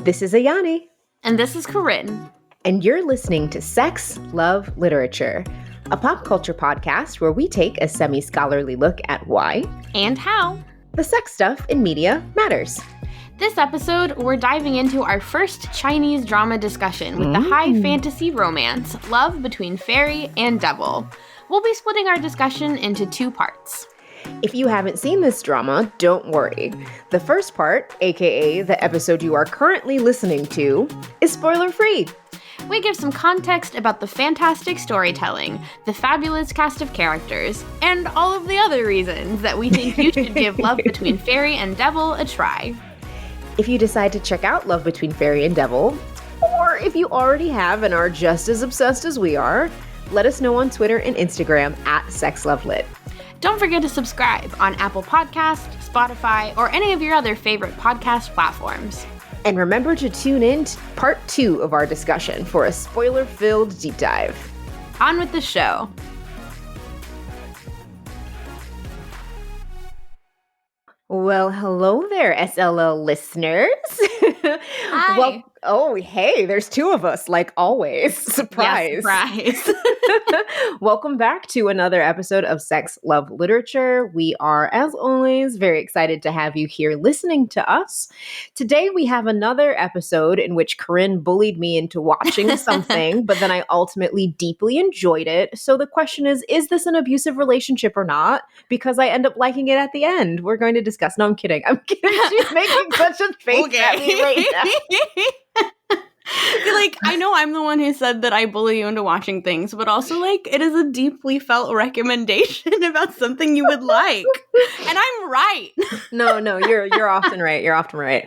This is Ayani. And this is Corinne. And you're listening to Sex, Love, Literature, a pop culture podcast where we take a semi-scholarly look at why and how the sex stuff in media matters. This episode, we're diving into our first Chinese drama discussion with the high fantasy romance, Love Between Fairy and Devil. We'll be splitting our discussion into two parts. If you haven't seen this drama, don't worry. The first part, aka the episode you are currently listening to, is spoiler-free. We give some context about the fantastic storytelling, the fabulous cast of characters, and all of the other reasons that we think you should give Love Between Fairy and Devil a try. If you decide to check out Love Between Fairy and Devil, or if you already have and are just as obsessed as we are, let us know on Twitter and Instagram at SexLoveLit. Don't forget to subscribe on Apple Podcasts, Spotify, or any of your other favorite podcast platforms. And remember to tune in to part 2 of our discussion for a spoiler-filled deep dive. On with the show. Well, hello there, SLL listeners. Hi. Well, oh, hey, there's two of us, like always. Surprise. Yes, surprise. Welcome back to another episode of Sex, Love, Literature. We are, as always, very excited to have you here listening to us. Today, we have another episode in which Corinne bullied me into watching something, but then I ultimately deeply enjoyed it. So the question is this an abusive relationship or not? Because I end up liking it at the end. We're going to discuss. No, I'm kidding. She's making such a face at me right now. Like, I know I'm the one who said that I bully you into watching things, but also, like, it is a deeply felt recommendation about something you would like. And I'm right. No, you're often right. You're often right.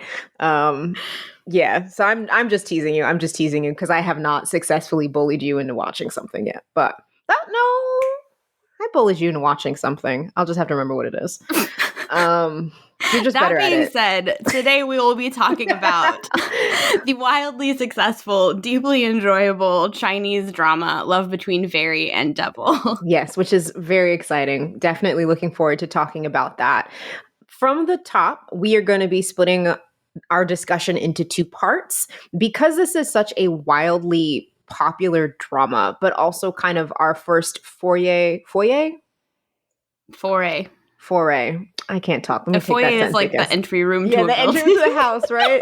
Yeah, so I'm just teasing you. I'm just teasing you because I have not successfully bullied you into watching something yet. But no, I bullied you into watching something. I'll just have to remember what it is. You're just better at it. That being said, today we will be talking about the wildly successful, deeply enjoyable Chinese drama, Love Between Fairy and Devil. Yes, which is very exciting. Definitely looking forward to talking about that. From the top, we are going to be splitting our discussion into two parts because this is such a wildly popular drama, but also kind of our first foray. I can't talk. A foyer is like the entry room to a building. Entry to the house, right?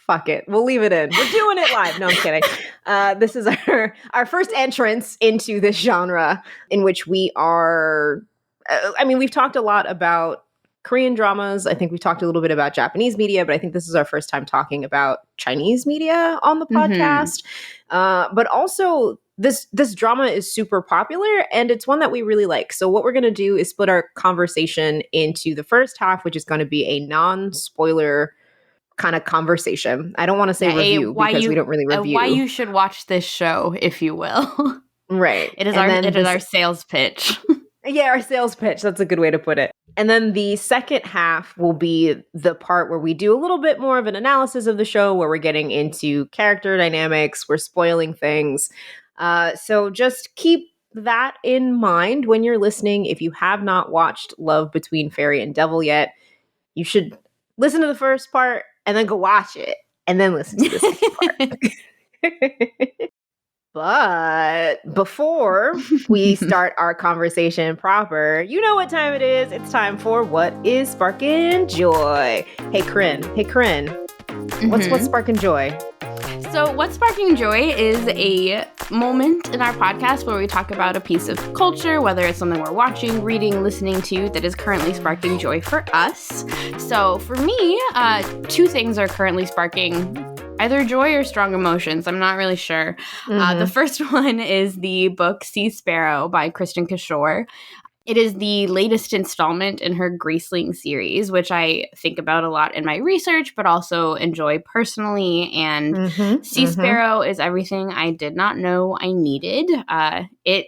Fuck it. We'll leave it in. We're doing it live. No, I'm kidding. This is our first entrance into this genre in which we are... we've talked a lot about Korean dramas. I think we've talked a little bit about Japanese media, but I think this is our first time talking about Chinese media on the podcast. But also... This drama is super popular and it's one that we really like. So what we're going to do is split our conversation into the first half, which is going to be a non-spoiler kind of conversation. I don't want to say review because we don't really review. Why you should watch this show, if you will. Right. It is our sales pitch. Yeah, our sales pitch. That's a good way to put it. And then the second half will be the part where we do a little bit more of an analysis of the show, where we're getting into character dynamics, we're spoiling things. So just keep that in mind when you're listening. If you have not watched Love Between Fairy and Devil yet, you should listen to the first part and then go watch it and then listen to the second part. But before we start our conversation proper, you know what time it is. It's time for What is Sparking Joy? Hey, Corinne. What's Sparking Joy? So What's Sparking Joy is a moment in our podcast where we talk about a piece of culture, whether it's something we're watching, reading, listening to, that is currently sparking joy for us. So for me, two things are currently sparking either joy or strong emotions. I'm not really sure. The first one is the book Sea Sparrow by Kristen Kishore. It is the latest installment in her Graceling series, which I think about a lot in my research, but also enjoy personally. And Sea Sparrow is everything I did not know I needed. It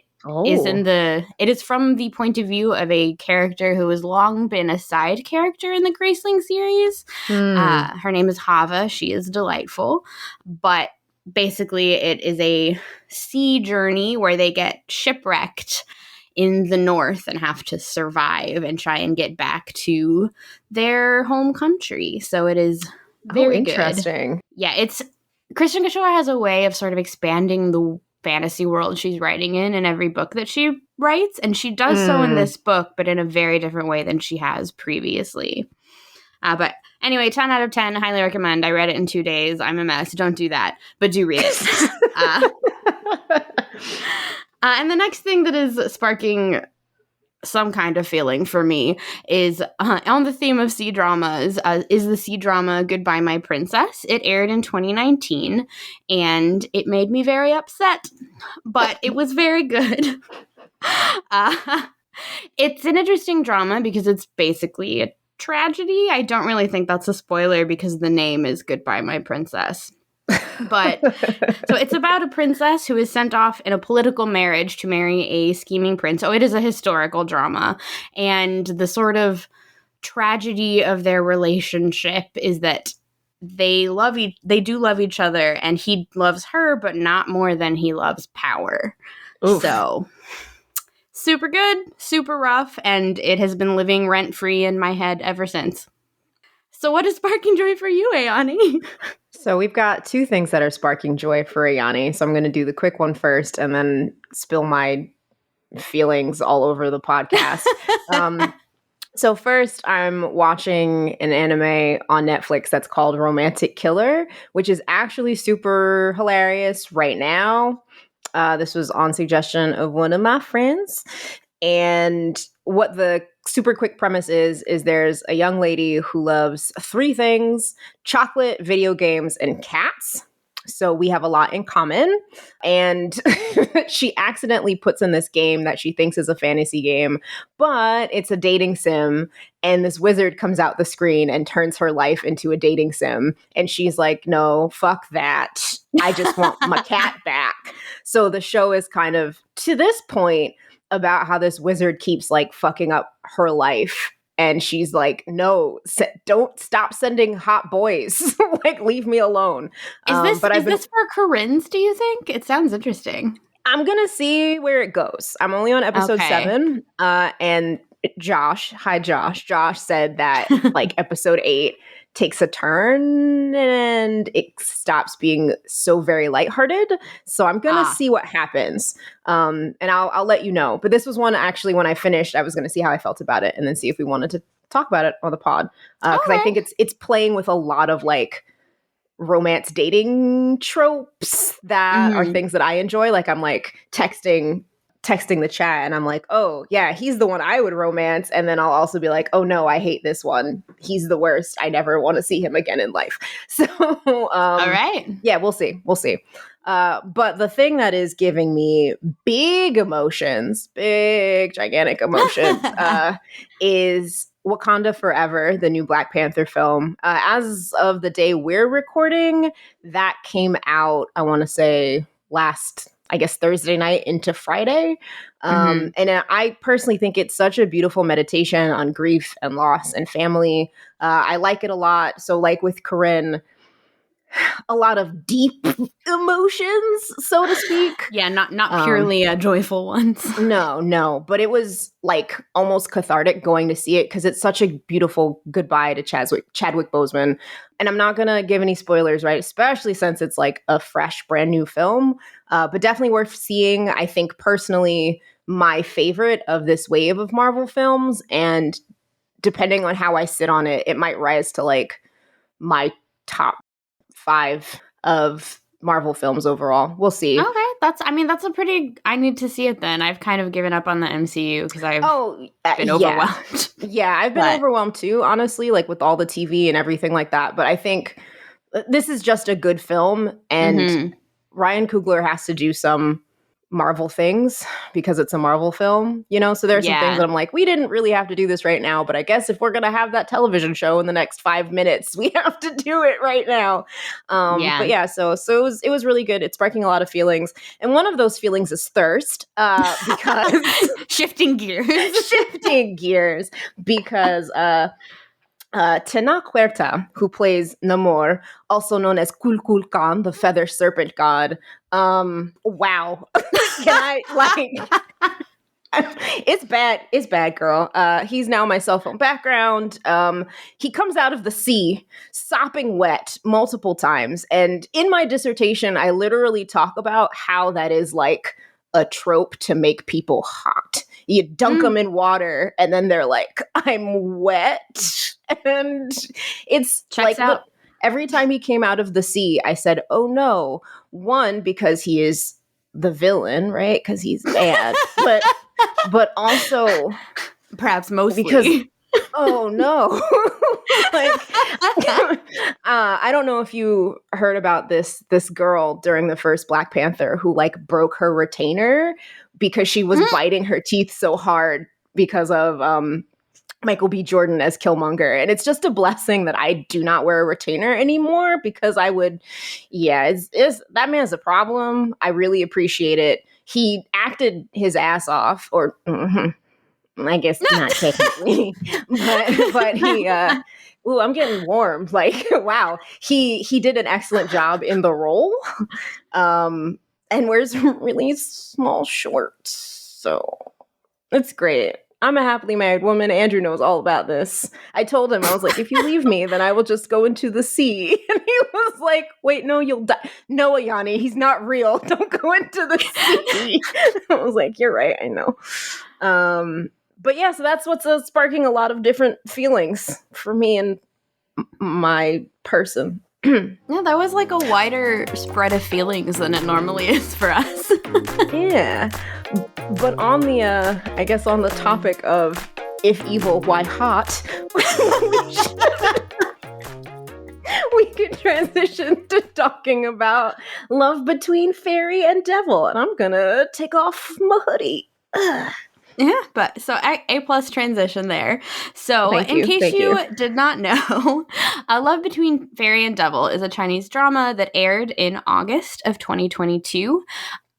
is from the point of view of a character who has long been a side character in the Graceling series. Her name is Hava. She is delightful, but basically it is a sea journey where they get shipwrecked in the north and have to survive and try and get back to their home country. So it is very interesting. good. Yeah, it's Kristen Cashore has a way of sort of expanding the fantasy world she's writing in every book that she writes, and she does so in this book, but in a very different way than she has previously. But anyway, 10 out of 10, highly recommend. I read it in 2 days. I'm a mess. Don't do that, but do read it. And the next thing that is sparking some kind of feeling for me is on the theme of C-dramas, is the C-drama Goodbye My Princess. It aired in 2019, and it made me very upset, but it was very good. It's an interesting drama because it's basically a tragedy. I don't really think that's a spoiler because the name is Goodbye My Princess. But so it's about a princess who is sent off in a political marriage to marry a scheming prince. Oh, it is a historical drama. And the sort of tragedy of their relationship is that they do love each other, and he loves her, but not more than he loves power. Oof. So super good, super rough, and it has been living rent-free in my head ever since. So what is sparking joy for you, Ayani? So we've got 2 things that are sparking joy for Ayani. So I'm going to do the quick one first and then spill my feelings all over the podcast. So first, I'm watching an anime on Netflix that's called Romantic Killer, which is actually super hilarious right now. This was on suggestion of one of my friends. And what the super quick premise is there's a young lady who loves 3 things: chocolate, video games, and cats. So we have a lot in common. And she accidentally puts in this game that she thinks is a fantasy game, but it's a dating sim. And this wizard comes out the screen and turns her life into a dating sim. And she's like, no, fuck that. I just want my cat back. So the show is kind of, to this point, about how this wizard keeps like fucking up her life. And she's like, no, don't stop sending hot boys. Like, leave me alone. Is this for Corinne's, do you think? It sounds interesting. I'm going to see where it goes. I'm only on episode 7. And Josh said that like episode 8 takes a turn and it stops being so very lighthearted. So I'm going to see what happens. And I'll let you know. But this was one actually when I finished, I was going to see how I felt about it and then see if we wanted to talk about it on the pod. Because I think it's playing with a lot of like romance dating tropes that are things that I enjoy. Like I'm like texting the chat and I'm like, oh yeah, he's the one I would romance. And then I'll also be like, oh no, I hate this one. He's the worst. I never want to see him again in life. So, all right. Yeah, we'll see. But the thing that is giving me big gigantic emotions, is Wakanda Forever, the new Black Panther film. As of the day we're recording, that came out, I want to say last, I guess, Thursday night into Friday. And I personally think it's such a beautiful meditation on grief and loss and family. I like it a lot. So like with Corinne, a lot of deep emotions, so to speak. Yeah, not purely joyful ones. No, but it was like almost cathartic going to see it because it's such a beautiful goodbye to Chadwick Boseman. And I'm not going to give any spoilers, right? Especially since it's like a fresh, brand new film, but definitely worth seeing. I think personally, my favorite of this wave of Marvel films, and depending on how I sit on it, it might rise to like my top 5 of Marvel films overall. We'll see. Okay, I need to see it then. I've kind of given up on the MCU because I've been overwhelmed. Yeah, I've been overwhelmed too, honestly, like with all the TV and everything like that. But I think this is just a good film, and Ryan Coogler has to do some Marvel things because it's a Marvel film, you know? So there's some things that I'm like, we didn't really have to do this right now, but I guess if we're going to have that television show in the next 5 minutes, we have to do it right now. But yeah, so it was really good. It's sparking a lot of feelings. And one of those feelings is thirst, because shifting gears because, Tena Huerta, who plays Namor, also known as Kulkulkan, the feather serpent god. Wow. Can I It's bad. It's bad, girl. He's now my cell phone background. He comes out of the sea, sopping wet multiple times. And in my dissertation, I literally talk about how that is like a trope to make people hot. You dunk them in water, and then they're like, "I'm wet," and it's Checks out. every time he came out of the sea, I said, "Oh no!" One, because he is the villain, right? Because he's bad, but also perhaps mostly because oh no. I don't know if you heard about this girl during the first Black Panther who like broke her retainer because she was biting her teeth so hard because of Michael B. Jordan as Killmonger. And it's just a blessing that I do not wear a retainer anymore because I would, it's that man's a problem. I really appreciate it. He acted his ass off, or I guess not technically, but he, ooh, I'm getting warm. Like, wow, he did an excellent job in the role, and wears really small shorts, so it's great. I'm a happily married woman. Andrew knows all about this. I told him, I was like, if you leave me, then I will just go into the sea. And he was like, wait, no, you'll die. No, Ayani, he's not real. Don't go into the sea. I was like, you're right, I know. But yeah, so that's what's sparking a lot of different feelings for me and my person. Yeah, that was like a wider spread of feelings than it normally is for us. Yeah. But on the, I guess on the topic of if evil, why hot, we could transition to talking about love between fairy and devil. And I'm gonna take off my hoodie. Yeah, but so A plus transition there. So in case you did not know, Love Between Fairy and Devil is a Chinese drama that aired in August of 2022.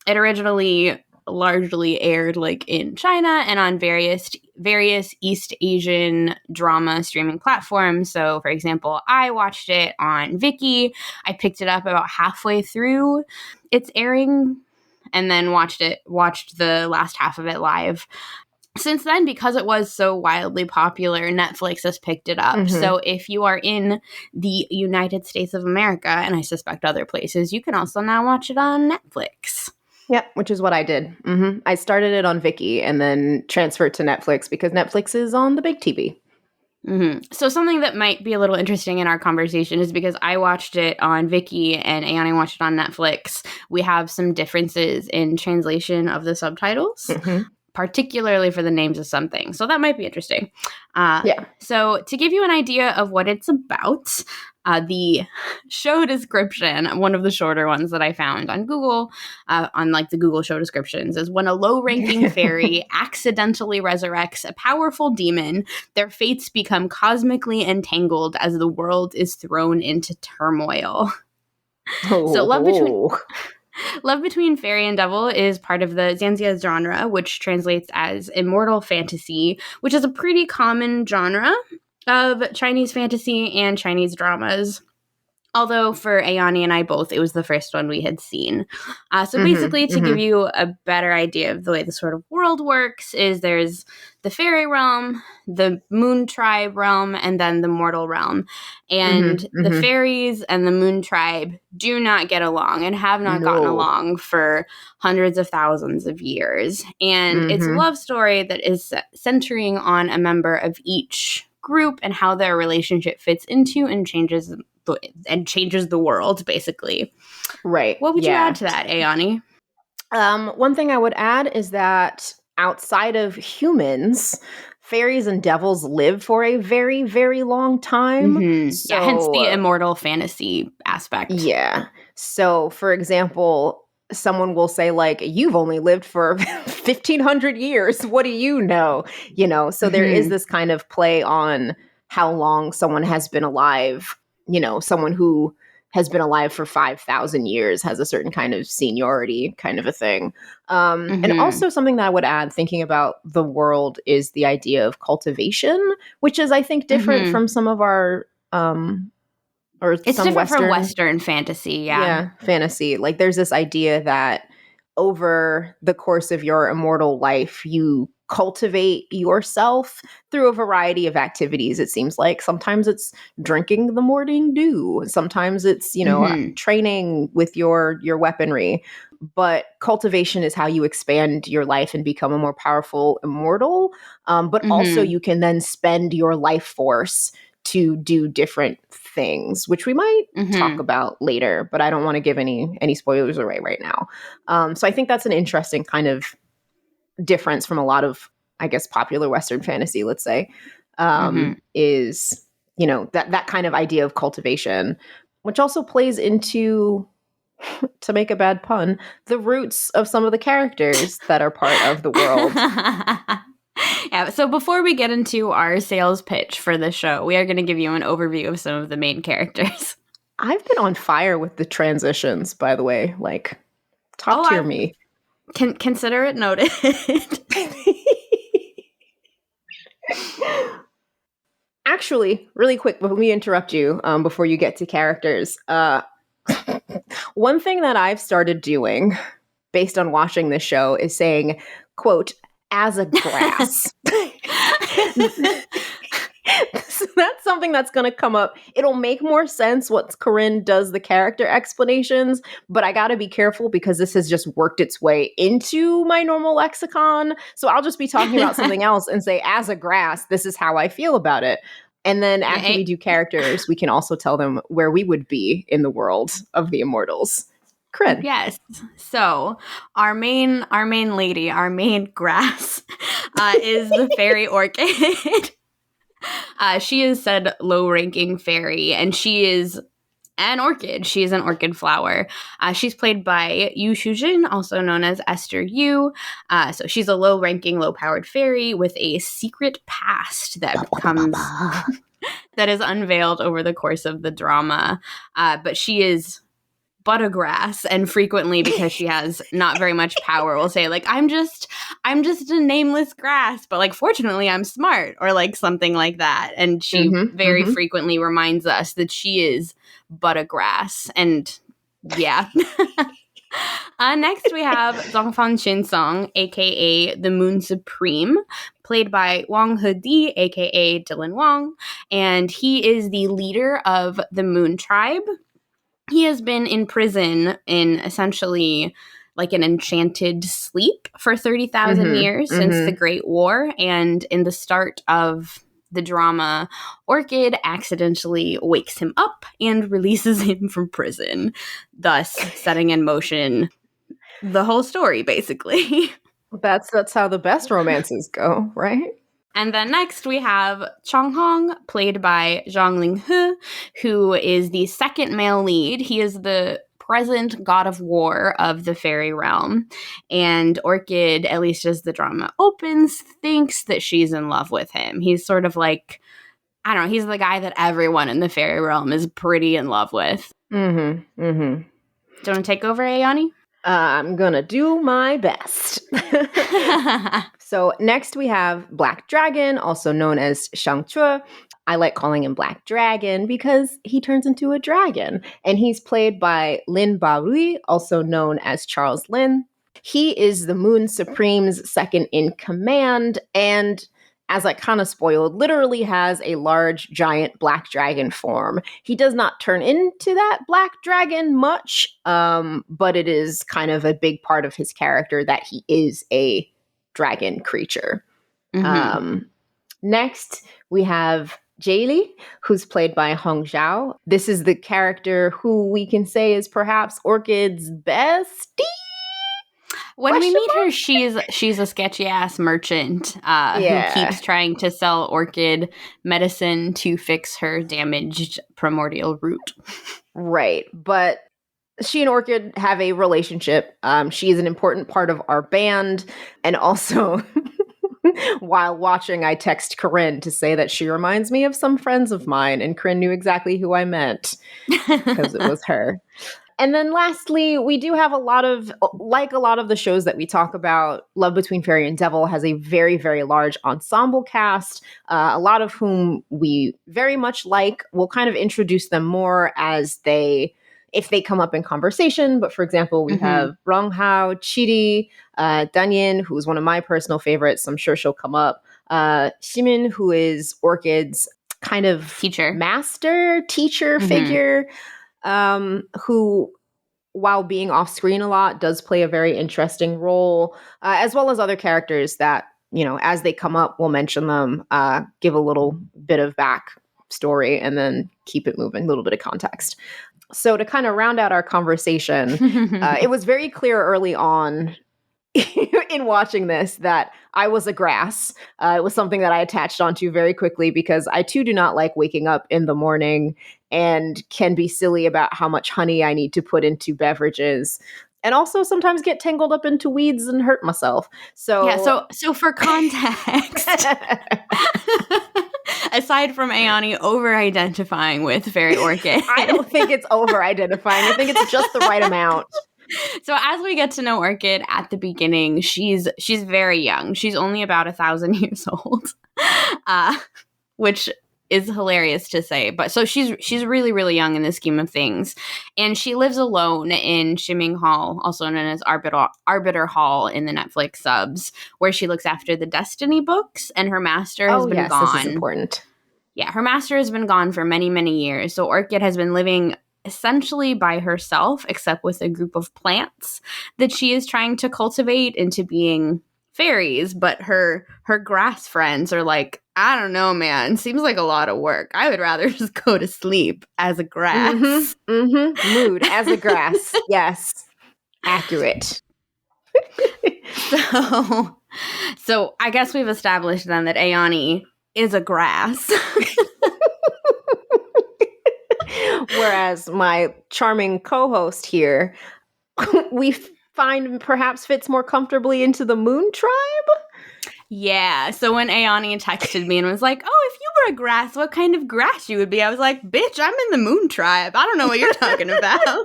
It originally largely aired like in China and on various East Asian drama streaming platforms. So for example, I watched it on Viki. I picked it up about halfway through its airing and then watched the last half of it live. Since then, because it was so wildly popular, Netflix has picked it up. Mm-hmm. So if you are in the United States of America, and I suspect other places, you can also now watch it on Netflix. Yep, which is what I did. Mm-hmm. I started it on Viki and then transferred to Netflix because Netflix is on the big TV. Mm-hmm. So something that might be a little interesting in our conversation is because I watched it on Viki and Ayani watched it on Netflix. We have some differences in translation of the subtitles. Mm-hmm. Particularly for the names of some things. So that might be interesting. So to give you an idea of what it's about, the show description, one of the shorter ones that I found on Google, on like the Google show descriptions, is when a low-ranking fairy accidentally resurrects a powerful demon, their fates become cosmically entangled as the world is thrown into turmoil. So Love Between Fairy and Devil is part of the Xianxia genre, which translates as immortal fantasy, which is a pretty common genre of Chinese fantasy and Chinese dramas. Although for Ayani and I both, it was the first one we had seen. So basically, to give you a better idea of the way the sort of world works, is there's the fairy realm, the moon tribe realm, and then the mortal realm. And the fairies and the moon tribe do not get along and have not gotten along for hundreds of thousands of years. And it's a love story that is centering on a member of each group and how their relationship fits into and changes the world, basically. Right. What would you add to that, Ayani? One thing I would add is that outside of humans, fairies and devils live for a very, very long time. So, hence the immortal fantasy aspect. Yeah. So, for example, someone will say, like, you've only lived for 1,500 years. What do you know? You know, so there is this kind of play on how long someone has been alive. You know, someone who has been alive for 5,000 years has a certain kind of seniority kind of a thing. And also something that I would add, thinking about the world, is the idea of cultivation, which is, I think, different from some of our it's different from Western fantasy, yeah, fantasy. Like, there's this idea that over the course of your immortal life, you cultivate yourself through a variety of activities. It seems like sometimes it's drinking the morning dew, sometimes it's, training with your weaponry. But cultivation is how you expand your life and become a more powerful immortal. But also, you can then spend your life force to do different things, which we might talk about later. But I don't want to give any spoilers away right now. So I think that's an interesting kind of difference from a lot of, I guess, popular Western fantasy. Let's say is that kind of idea of cultivation, which also plays into, to make a bad pun, the roots of some of the characters that are part of the world. Yeah, so before we get into our sales pitch for the show, we are going to give you an overview of some of the main characters. I've been on fire with the transitions, by the way. Like, top tier me. Consider it noted. Actually, really quick, let me interrupt you before you get to characters. One thing that I've started doing based on watching this show is saying, quote, as a grass. So that's something that's going to come up. It'll make more sense once Corinne does the character explanations, but I got to be careful because this has just worked its way into my normal lexicon. So I'll just be talking about something else and say, as a grass, this is how I feel about it. And then after we do characters, we can also tell them where we would be in the world of the immortals. Corinne. Yes. So our main lady, our main grass, is the fairy orchid. She is said low-ranking fairy, and she is an orchid. She is an orchid flower. She's played by Yu Shujin, also known as Esther Yu. So she's a low-ranking, low-powered fairy with a secret past that that is unveiled over the course of the drama. But she is but a grass, and frequently, because she has not very much power, will say like, I'm just a nameless grass, but like fortunately I'm smart, or like something like that. And she very frequently reminds us that she is but a grass. And yeah. Next we have Zhongfan Shinsong, aka the Moon Supreme, played by Wang Hedi, aka Dylan Wang, and he is the leader of the Moon Tribe. He has been in prison in essentially like an enchanted sleep for 30,000 years since the Great War. And in the start of the drama, Orchid accidentally wakes him up and releases him from prison, thus setting in motion the whole story, basically. That's how the best romances go, right? And then next we have Chong Hong, played by Zhang Linghe, who is the second male lead. He is the present god of war of the fairy realm. And Orchid, at least as the drama opens, thinks that she's in love with him. He's sort of like, I don't know, he's the guy that everyone in the fairy realm is pretty in love with. Do you want to take over, Ayani? I'm gonna do my best. So next we have Black Dragon, also known as Shangchue. I like calling him Black Dragon because he turns into a dragon. And he's played by Lin Barui, also known as Charles Lin. He is the Moon Supreme's second in command, and as I kind of spoiled, literally has a large, giant black dragon form. He does not turn into that black dragon much, but it is kind of a big part of his character that he is a dragon creature. Next, we have Jaylee, who's played by Hong Zhao. This is the character who we can say is perhaps Orchid's bestie. When we meet her, she's a sketchy ass merchant who keeps trying to sell Orchid medicine to fix her damaged primordial root. Right, but she and Orchid have a relationship. She is an important part of our band, and also while watching, I text Corinne to say that she reminds me of some friends of mine, and Corinne knew exactly who I meant because it was her. And then lastly, we do have a lot of the shows that we talk about, Love Between Fairy and Devil has a very, very large ensemble cast, a lot of whom we very much like. We'll kind of introduce them more as they if they come up in conversation. But for example, we have Ronghao, Chiri, Danyin, who is one of my personal favorites. I'm sure she'll come up. Ximin, who is Orchid's kind of teacher figure, who, while being off screen a lot, does play a very interesting role, as well as other characters that, as they come up, we'll mention them, give a little bit of backstory, and then keep it moving, a little bit of context. So to kind of round out our conversation, it was very clear early on in watching this that I was a grass. It was something that I attached onto very quickly because I too do not like waking up in the morning and can be silly about how much honey I need to put into beverages. And also sometimes get tangled up into weeds and hurt myself. So for context, aside from Ayani over-identifying with Fairy Orchid, I don't think it's over-identifying. I think it's just the right amount. So as we get to know Orchid at the beginning, she's very young. She's only about 1,000 years old, which is hilarious to say. But so she's really, really young in the scheme of things. And she lives alone in Shiming Hall, also known as Arbiter Hall in the Netflix subs, where she looks after the Destiny books, and her master has been gone. This is important. Yeah, her master has been gone for many, many years. So Orchid has been living essentially by herself, except with a group of plants that she is trying to cultivate into being fairies. But her grass friends are like, I don't know, man, seems like a lot of work. I would rather just go to sleep as a grass. Mood as a grass. Yes. Accurate. So I guess we've established then that Ayani is a grass. Whereas my charming co-host here, we find perhaps fits more comfortably into the Moon Tribe? Yeah, so when Ayani texted me and was like, oh, if you were a grass, what kind of grass you would be? I was like, bitch, I'm in the Moon Tribe. I don't know what you're talking about.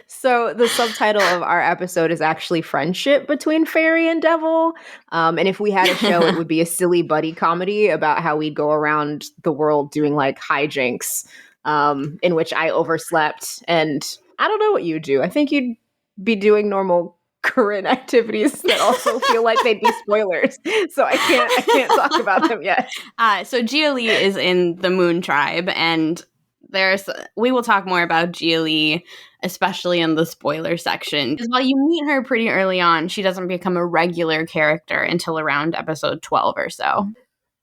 So the subtitle of our episode is actually Friendship Between Fairy and Devil. And if we had a show, it would be a silly buddy comedy about how we'd go around the world doing like hijinks, in which I overslept. And I don't know what you do. I think you'd be doing normal current activities that also feel like they'd be spoilers. So I can't talk about them yet. So Gia Lee is in the Moon Tribe, and we will talk more about Gia Lee, especially in the spoiler section. Because while you meet her pretty early on, she doesn't become a regular character until around episode 12 or so.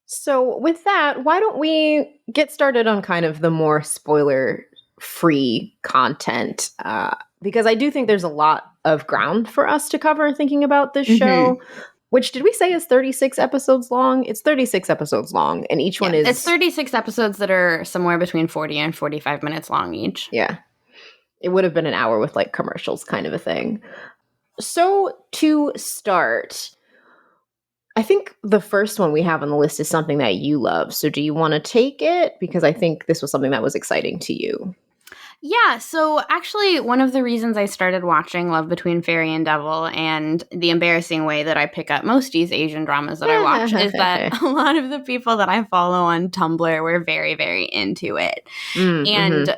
So with that, why don't we get started on kind of the more spoiler-free content? Because I do think there's a lot of ground for us to cover thinking about this show, which did we say is 36 episodes long? It's 36 episodes long, and each one is... It's 36 episodes that are somewhere between 40 and 45 minutes long each. Yeah. It would have been an hour with like commercials kind of a thing. So to start, I think the first one we have on the list is something that you love. So do you want to take it? Because I think this was something that was exciting to you. Yeah, so actually one of the reasons I started watching Love Between Fairy and Devil, and the embarrassing way that I pick up most East Asian dramas that I watch, is that a lot of the people that I follow on Tumblr were very, very into it. And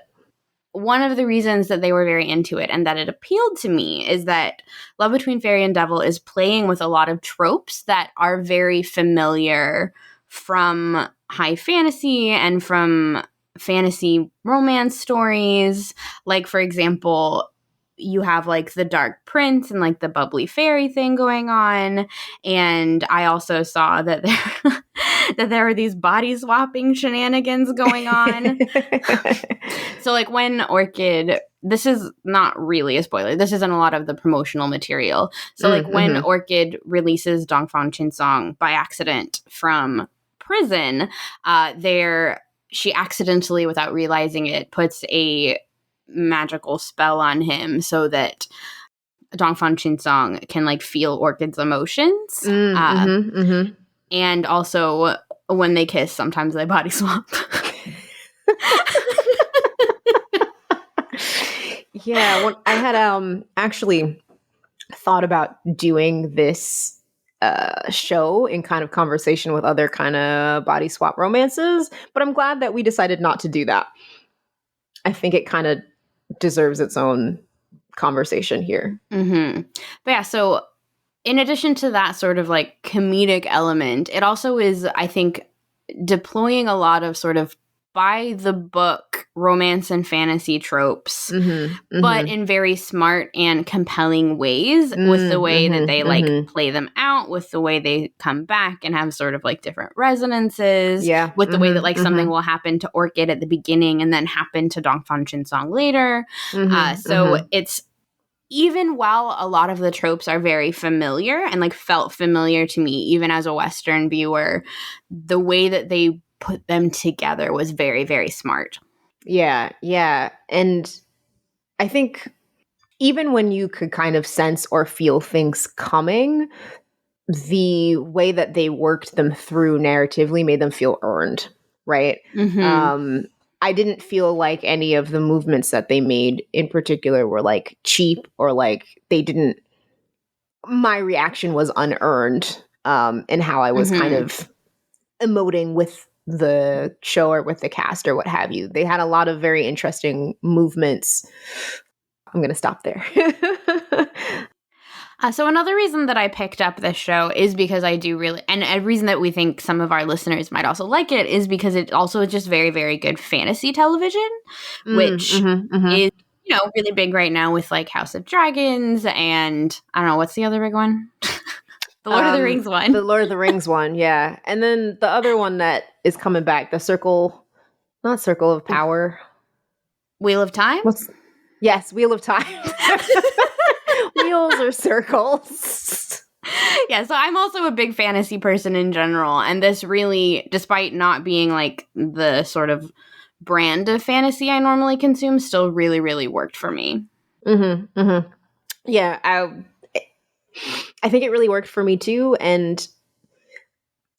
one of the reasons that they were very into it and that it appealed to me is that Love Between Fairy and Devil is playing with a lot of tropes that are very familiar from high fantasy and from fantasy romance stories. Like, for example, you have like the Dark Prince and like the bubbly fairy thing going on. And I also saw that there are these body swapping shenanigans going on. So like when Orchid, this is not really a spoiler, this isn't a lot of the promotional material. So like when Orchid releases Dongfang Chinsong by accident from prison, she accidentally, without realizing it, puts a magical spell on him so that Dongfang Chinsong can like feel Orchid's emotions. And also when they kiss, sometimes they body swap. Yeah, I had actually thought about doing this show in kind of conversation with other kind of body swap romances, but I'm glad that we decided not to do that. I think it kind of deserves its own conversation here. Mm-hmm. But yeah, so in addition to that sort of like comedic element, it also is, I think, deploying a lot of sort of by the book romance and fantasy tropes, but in very smart and compelling ways with the way that they like play them out, with the way they come back and have sort of like different resonances, with the way that like something will happen to Orchid at the beginning and then happen to Dong Fan Chin Song later. So it's, even while a lot of the tropes are very familiar and like felt familiar to me, even as a Western viewer, the way that they put them together was very, very smart. Yeah. And I think even when you could kind of sense or feel things coming, the way that they worked them through narratively made them feel earned, right? I didn't feel like any of the movements that they made in particular were like cheap or like they didn't. My reaction was unearned in how I was kind of emoting with the show or with the cast or what have you. They had a lot of very interesting movements. I'm going to stop there. So another reason that I picked up this show is because I do really, and a reason that we think some of our listeners might also like it is because it also is just very, very good fantasy television, which is, you know, really big right now with like House of Dragons and I don't know, what's the other big one? The Lord of the Rings one. The Lord of the Rings one, yeah. And then the other one that is coming back, the not Circle of Power. Wheel of Time? Yes, Wheel of Time. Wheels or circles. Yeah, so I'm also a big fantasy person in general, and this really, despite not being like the sort of brand of fantasy I normally consume, still really, really worked for me. Yeah, I think it really worked for me too, and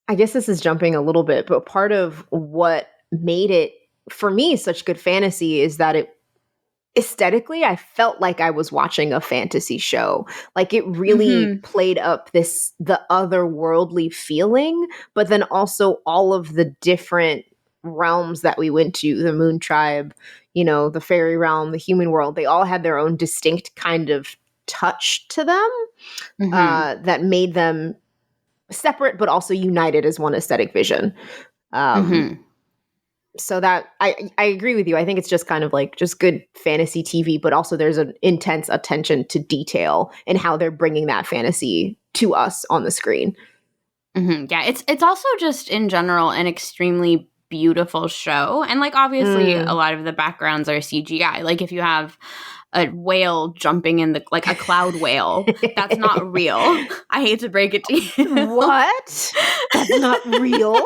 I guess this is jumping a little bit, but part of what made it for me such good fantasy is that it aesthetically, I felt like I was watching a fantasy show. Like it really played up the otherworldly feeling, but then also all of the different realms that we went to, the Moon Tribe, you know, the fairy realm, the human world, they all had their own distinct kind of touch to them that made them separate, but also united as one aesthetic vision. So that I agree with you. I think it's just kind of like just good fantasy TV, but also there's an intense attention to detail and how they're bringing that fantasy to us on the screen. Yeah, it's also just in general an extremely beautiful show, and like obviously a lot of the backgrounds are CGI. Like if you have a whale jumping in like a cloud whale, that's not real. I hate to break it to you. What? That's not real?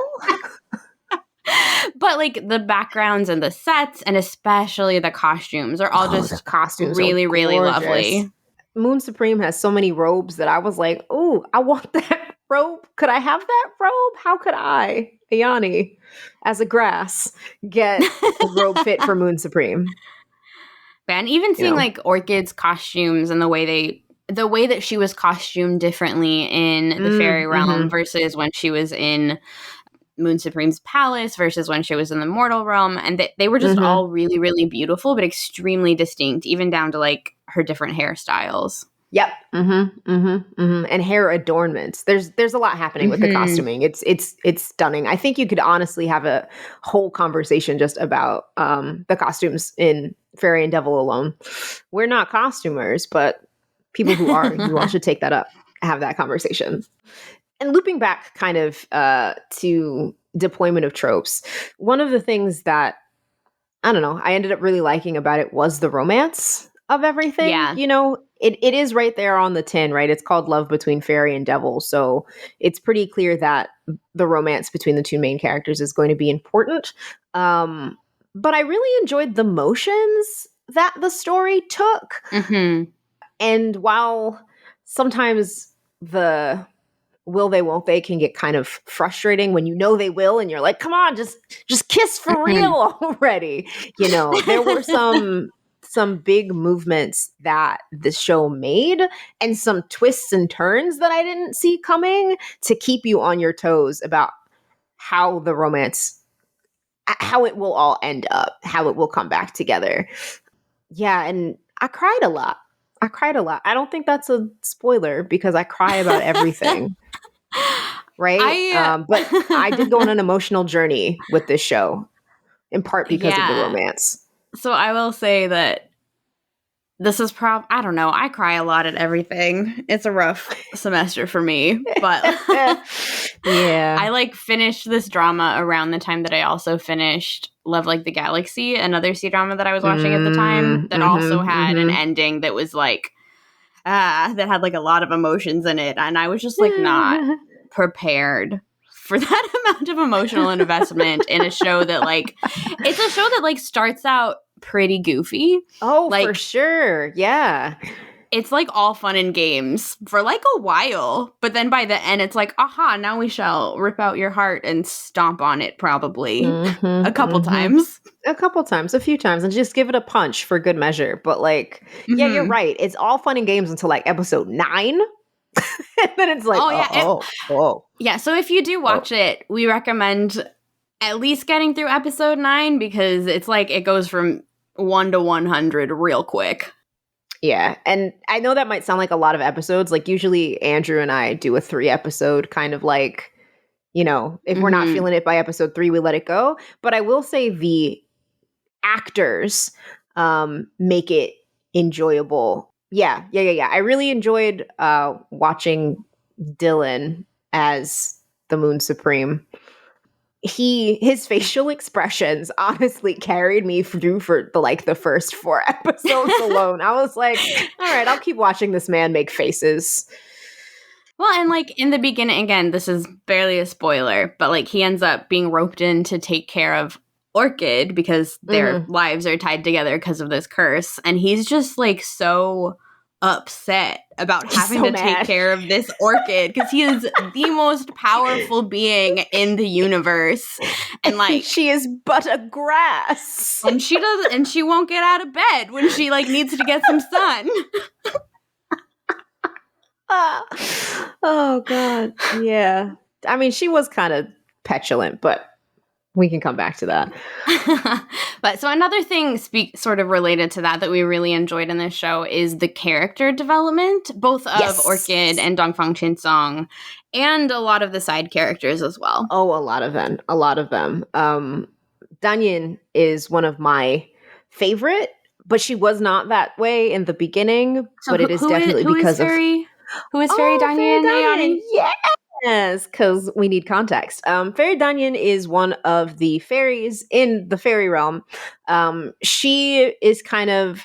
But like the backgrounds and the sets and especially the costumes are all just the costumes really, really lovely. Moon Supreme has so many robes that I was like, oh, I want that robe. Could I have that robe? How could I, Ayani, as a grass, get a robe fit for Moon Supreme? And even seeing like Orchid's costumes and the way that she was costumed differently in the fairy realm versus when she was in Moon Supreme's palace versus when she was in the mortal realm, and they were just all really, really beautiful but extremely distinct, even down to like her different hairstyles. Yep. And hair adornments. There's a lot happening with the costuming. It's stunning. I think you could honestly have a whole conversation just about the costumes in Fairy and Devil alone. We're not costumers, but people who are, you all should take that up, have that conversation. And looping back kind of to deployment of tropes, one of the things that, I don't know, I ended up really liking about it was the romance of everything. Yeah. You know, it is right there on the tin, right? It's called Love Between Fairy and Devil. So it's pretty clear that the romance between the two main characters is going to be important. But I really enjoyed the motions that the story took. And while sometimes the will they, won't they can get kind of frustrating when you know they will and you're like, come on, just kiss for real already. You know, there were some big movements that the show made and some twists and turns that I didn't see coming to keep you on your toes about how the romance, how it will all end up, how it will come back together. Yeah, and I cried a lot. I cried a lot. I don't think that's a spoiler because I cry about everything, right? I But I did go on an emotional journey with this show, in part because of the yeah. romance. So I will say that this is I don't know, I cry a lot at everything. It's a rough semester for me, but Yeah. I like finished this drama around the time that I also finished Love Like the Galaxy, another C-drama that I was watching at the time that also had an ending that was like that had like a lot of emotions in it, and I was just like not prepared for that amount of emotional investment in a show that like it's a show that like starts out pretty goofy. Oh, like, for sure. Yeah. it's like all fun and games for like a while, but then by the end it's like, aha, now we shall rip out your heart and stomp on it probably a couple times. A couple times, a few times, and just give it a punch for good measure. But like, yeah, you're right. It's all fun and games until like episode 9. And then it's like, yeah. So if you do watch it, we recommend at least getting through episode 9 because it's like it goes from 1 to 100 real quick. Yeah, and I know that might sound like a lot of episodes. Like usually Andrew and I do a 3-episode kind of like, if we're not feeling it by episode 3, we let it go. But I will say the actors make it enjoyable. Yeah. I really enjoyed watching Dylan as the Moon Supreme. His facial expressions honestly carried me through for the first 4 episodes alone. I was like, all right, I'll keep watching this man make faces. Well, and like in the beginning, again, this is barely a spoiler, but like he ends up being roped in to take care of Orchid because their lives are tied together because of this curse. And he's just like so upset about having to take care of this orchid because he is the most powerful being in the universe, and like she is but a grass, and she won't get out of bed when she like needs to get some sun. Oh god, yeah. I mean, she was kind of petulant, but we can come back to that. But so another thing sort of related to that we really enjoyed in this show is the character development, both of Orchid and Dongfang Chinsong, and a lot of the side characters as well. Oh, a lot of them. Danyin is one of my favorite, but she was not that way in the beginning. So but it is definitely because of who is Fairy Danyin? Yes, because we need context. Fairy Danyin is one of the fairies in the fairy realm. She is kind of,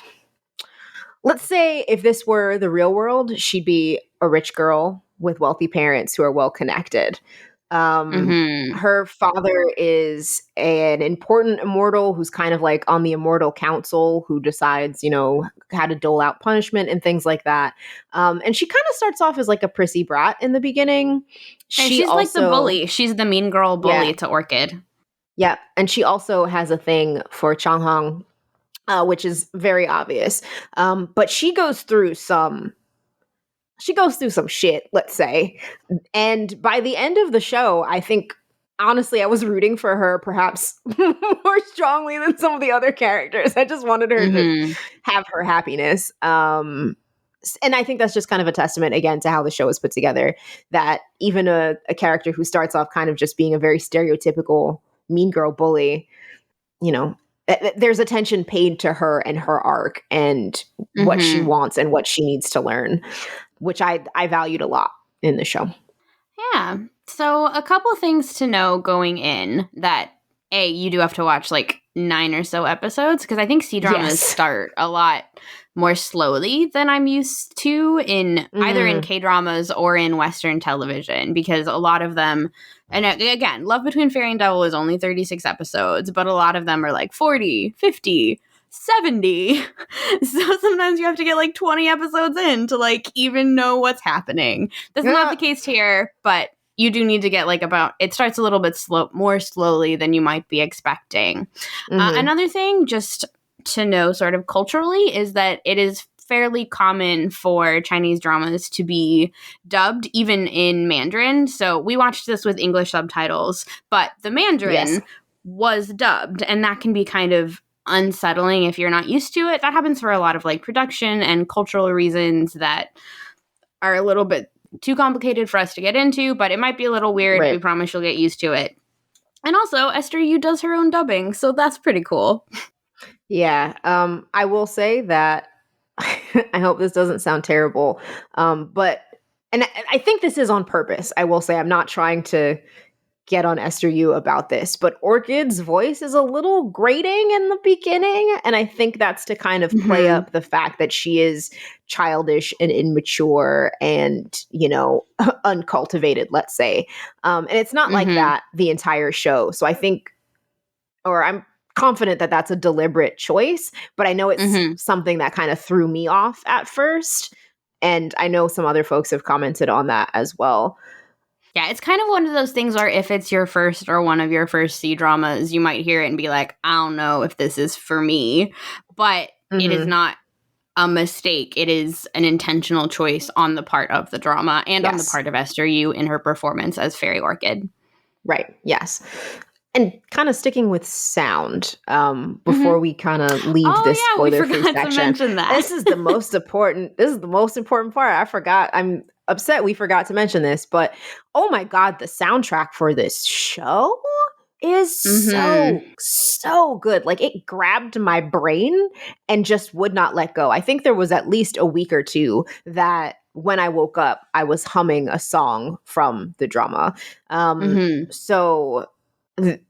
let's say if this were the real world, she'd be a rich girl with wealthy parents who are well connected. Her father is an important immortal who's kind of like on the immortal council who decides, how to dole out punishment and things like that. And she kind of starts off as like a prissy brat in the beginning. She's also, like the bully. She's the mean girl bully to Orchid. Yeah. And she also has a thing for Changhong, which is very obvious. But she goes through some shit, let's say. And by the end of the show, I think, honestly, I was rooting for her perhaps more strongly than some of the other characters. I just wanted her to have her happiness. And I think that's just kind of a testament, again, to how the show is put together, that even a character who starts off kind of just being a very stereotypical mean girl bully, there's attention paid to her and her arc and what she wants and what she needs to learn, which I valued a lot in the show. Yeah. So a couple things to know going in that, you do have to watch like 9 or so episodes, because I think C-dramas start a lot more slowly than I'm used to in either in K-dramas or in Western television, because a lot of them, and again, Love Between Fairy and Devil is only 36 episodes, but a lot of them are like 40, 50, 70. So sometimes you have to get like 20 episodes in to like even know what's happening. That's not the case here, but you do need to get like it starts a little bit more slowly than you might be expecting. Another thing just to know sort of culturally is that it is fairly common for Chinese dramas to be dubbed even in Mandarin. So we watched this with English subtitles, but the Mandarin was dubbed, and that can be kind of unsettling if you're not used to it. That happens for a lot of like production and cultural reasons that are a little bit too complicated for us to get into, but it might be a little weird. Right. We promise you'll get used to it. And also, Esther Yu does her own dubbing, so that's pretty cool. Yeah. I will say that I hope this doesn't sound terrible. But I think this is on purpose. I will say I'm not trying to get on Esther Yu about this, but Orchid's voice is a little grating in the beginning. And I think that's to kind of play up the fact that she is childish and immature and, uncultivated, let's say. And it's not like that the entire show. So I think, or I'm confident that that's a deliberate choice, but I know it's something that kind of threw me off at first. And I know some other folks have commented on that as well. Yeah, it's kind of one of those things where if it's your first or one of your first C-dramas, you might hear it and be like, I don't know if this is for me. But it is not a mistake. It is an intentional choice on the part of the drama and on the part of Esther Yu in her performance as Fairy Orchid. Right, yes. And kind of sticking with sound, before we kind of leave this spoiler-free section. To mention that. This is the most important part. I forgot. I'm upset we forgot to mention this, but oh my God, the soundtrack for this show is so good. Like, it grabbed my brain and just would not let go. I think there was at least a week or two that when I woke up, I was humming a song from the drama. So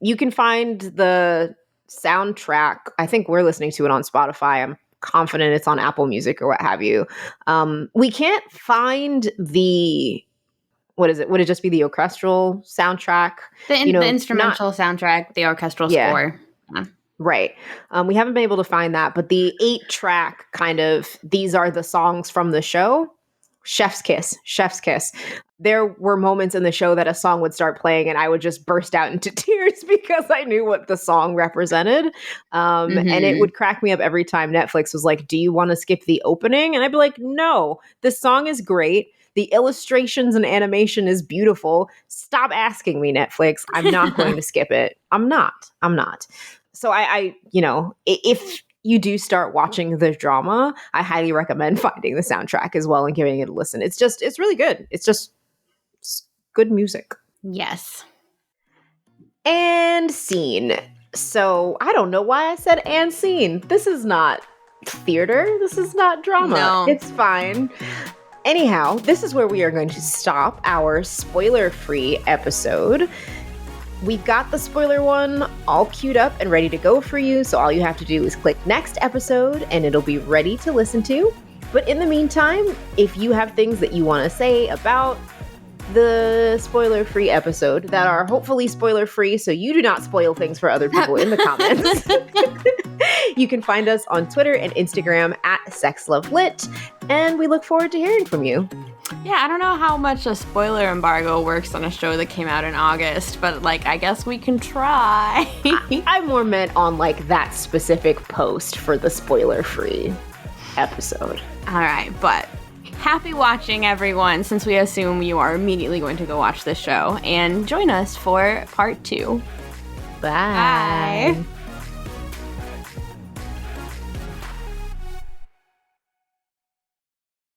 you can find the soundtrack. I think we're listening to it on Spotify. I'm confident it's on Apple Music or what have you. We can't find the, what is it? Would it just be the orchestral soundtrack? The instrumental soundtrack, the orchestral score. Yeah. Right. We haven't been able to find that, but the 8-track kind of, these are the songs from the show. Chef's kiss. There were moments in the show that a song would start playing and I would just burst out into tears because I knew what the song represented. And it would crack me up every time Netflix was like, do you want to skip the opening? And I'd be like, no, the song is great. The illustrations and animation is beautiful. Stop asking me, Netflix. I'm not going to skip it. I'm not. So I if you do start watching the drama, I highly recommend finding the soundtrack as well and giving it a listen. It's really good. It's good music. Yes. And scene. So I don't know why I said and scene. This is not theater. This is not drama. No. It's fine. Anyhow, this is where we are going to stop our spoiler-free episode. We've got the spoiler one all queued up and ready to go for you, so all you have to do is click next episode and it'll be ready to listen to. But in the meantime, if you have things that you want to say about the spoiler-free episode that are hopefully spoiler-free so you do not spoil things for other people in the comments, you can find us on Twitter and Instagram at SexLoveLit, and we look forward to hearing from you. Yeah, I don't know how much a spoiler embargo works on a show that came out in August, but I guess we can try. I more meant on that specific post for the spoiler-free episode. All right, but happy watching, everyone, since we assume you are immediately going to go watch this show, and join us for part 2. Bye. Bye.